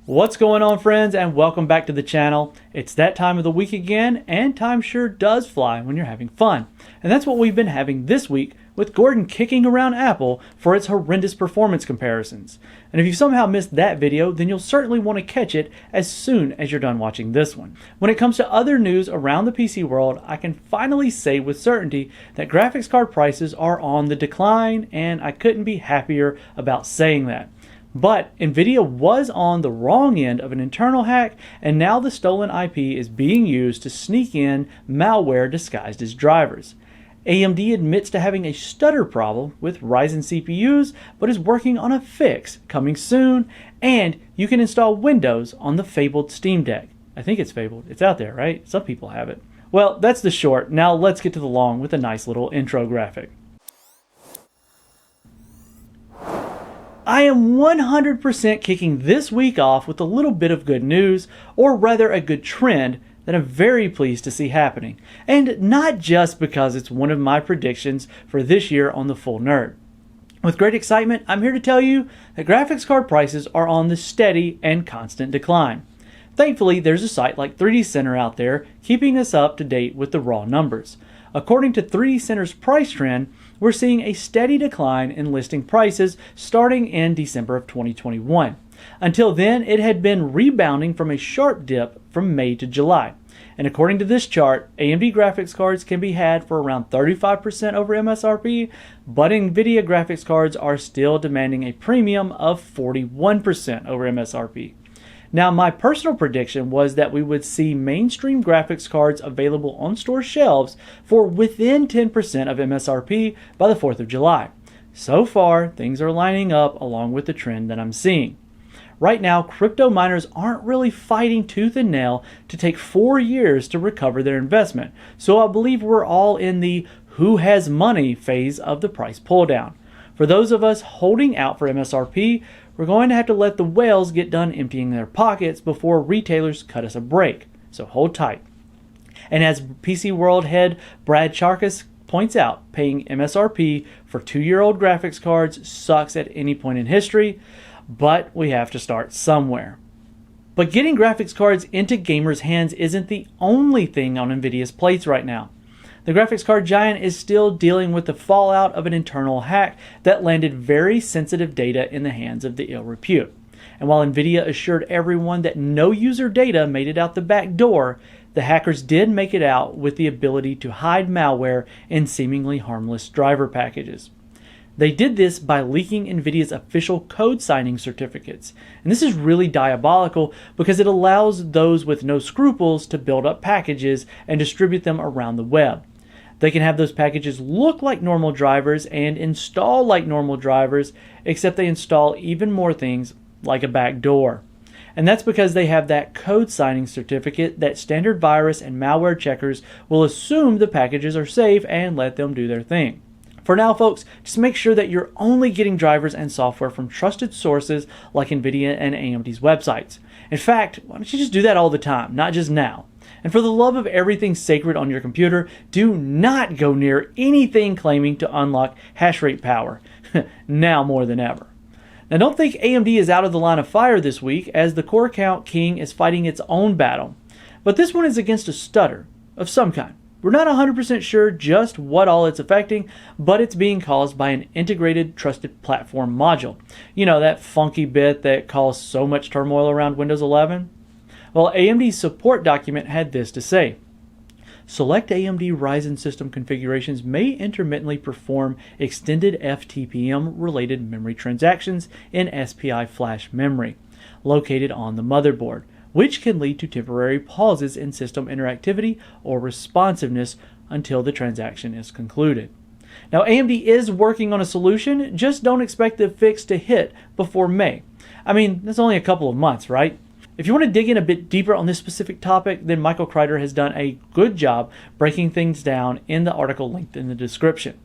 What's going on, friends, and welcome back to the channel. It's that time of the week again, and time sure does fly when you're having fun. And that's what we've been having this week, with Gordon kicking around Apple for its horrendous performance comparisons. And if you somehow missed that video, then you'll certainly want to catch it as soon as you're done watching this one. When it comes to other news around the PC world, I can finally say with certainty that graphics card prices are on the decline, and I couldn't be happier about saying that. But Nvidia was on the wrong end of an internal hack, and now the stolen IP is being used to sneak in malware disguised as drivers. AMD admits to having a stutter problem with Ryzen CPUs, but is working on a fix coming soon, and you can install Windows on the fabled Steam Deck. I think it's fabled. It's out there, right? Some people have it. Well, that's the short. Now let's get to the long with a nice little intro graphic. I am 100% kicking this week off with a little bit of good news, or rather a good trend that I'm very pleased to see happening. And not just because it's one of my predictions for this year on The Full Nerd. With great excitement, I'm here to tell you that graphics card prices are on the steady and constant decline. Thankfully, there's a site like 3D Center out there keeping us up to date with the raw numbers. According to 3D Center's price trend, we're seeing a steady decline in listing prices starting in December of 2021. Until then, it had been rebounding from a sharp dip from May to July. And according to this chart, AMD graphics cards can be had for around 35% over MSRP, but NVIDIA graphics cards are still demanding a premium of 41% over MSRP. Now, my personal prediction was that we would see mainstream graphics cards available on store shelves for within 10% of MSRP by the 4th of July. So far, things are lining up along with the trend that I'm seeing. Right now, crypto miners aren't really fighting tooth and nail to take 4 years to recover their investment, so I believe we're all in the who has money phase of the price pull down. For those of us holding out for MSRP, we're going to have to let the whales get done emptying their pockets before retailers cut us a break, so hold tight. And as PC World head Brad Charkis points out, paying MSRP for 2-year-old graphics cards sucks at any point in history, but we have to start somewhere. But getting graphics cards into gamers' hands isn't the only thing on Nvidia's plates right now. The graphics card giant is still dealing with the fallout of an internal hack that landed very sensitive data in the hands of the ill repute. And while Nvidia assured everyone that no user data made it out the back door, the hackers did make it out with the ability to hide malware in seemingly harmless driver packages. They did this by leaking Nvidia's official code signing certificates. And this is really diabolical because it allows those with no scruples to build up packages and distribute them around the web. They can have those packages look like normal drivers and install like normal drivers, except they install even more things like a backdoor. And that's because they have that code signing certificate that standard virus and malware checkers will assume the packages are safe and let them do their thing. For now, folks, just make sure that you're only getting drivers and software from trusted sources like NVIDIA and AMD's websites. In fact, why don't you just do that all the time, not just now? And for the love of everything sacred on your computer, do not go near anything claiming to unlock hash rate power, now more than ever. Now, don't think AMD is out of the line of fire this week, as the core count king is fighting its own battle. But this one is against a stutter of some kind. We're not 100% sure just what all it's affecting, but it's being caused by an integrated trusted platform module. You know, that funky bit that caused so much turmoil around Windows 11? Well, AMD's support document had this to say. Select AMD Ryzen system configurations may intermittently perform extended FTPM-related memory transactions in SPI flash memory located on the motherboard, which can lead to temporary pauses in system interactivity or responsiveness until the transaction is concluded. Now, AMD is working on a solution, just don't expect the fix to hit before May. I mean, that's only a couple of months, right? If you want to dig in a bit deeper on this specific topic, then Michael Kreider has done a good job breaking things down in the article linked in the description.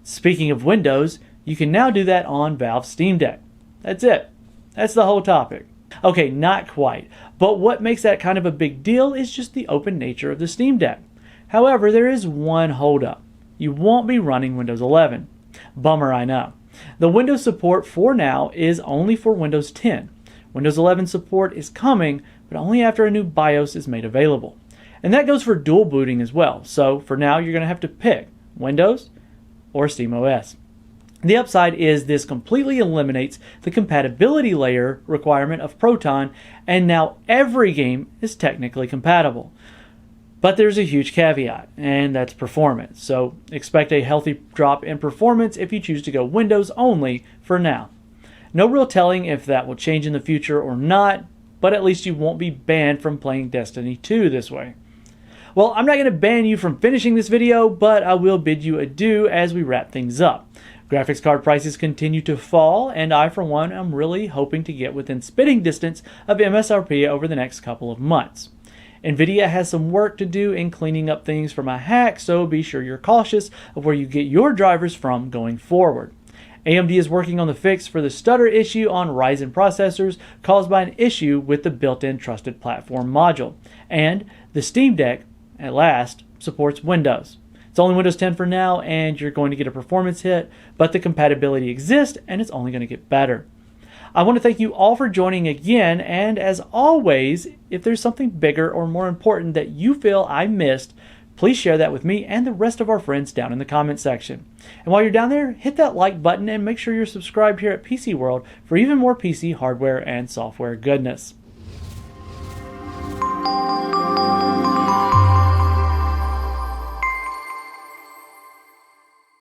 Speaking of Windows, you can now do that on Valve's Steam Deck. That's it. That's the whole topic. Okay, not quite, but what makes that kind of a big deal is just the open nature of the Steam Deck. However, there is one holdup. You won't be running Windows 11. Bummer, I know. The Windows support for now is only for Windows 10. Windows 11 support is coming, but only after a new BIOS is made available. And that goes for dual booting as well. So for now, you're going to have to pick Windows or SteamOS. The upside is this completely eliminates the compatibility layer requirement of Proton, and now every game is technically compatible. But there's a huge caveat, and that's performance. So expect a healthy drop in performance if you choose to go Windows only for now. No real telling if that will change in the future or not, but at least you won't be banned from playing Destiny 2 this way. Well, I'm not going to ban you from finishing this video, but I will bid you adieu as we wrap things up. Graphics card prices continue to fall, and I, for one, am really hoping to get within spitting distance of MSRP over the next couple of months. Nvidia has some work to do in cleaning up things from a hack, so be sure you're cautious of where you get your drivers from going forward. AMD is working on the fix for the stutter issue on Ryzen processors caused by an issue with the built-in Trusted Platform module. And the Steam Deck, at last, supports Windows. It's only Windows 10 for now, and you're going to get a performance hit, but the compatibility exists, and it's only going to get better. I want to thank you all for joining again, and as always, if there's something bigger or more important that you feel I missed, please share that with me and the rest of our friends down in the comment section. And while you're down there, hit that like button and make sure you're subscribed here at PC World for even more PC hardware and software goodness.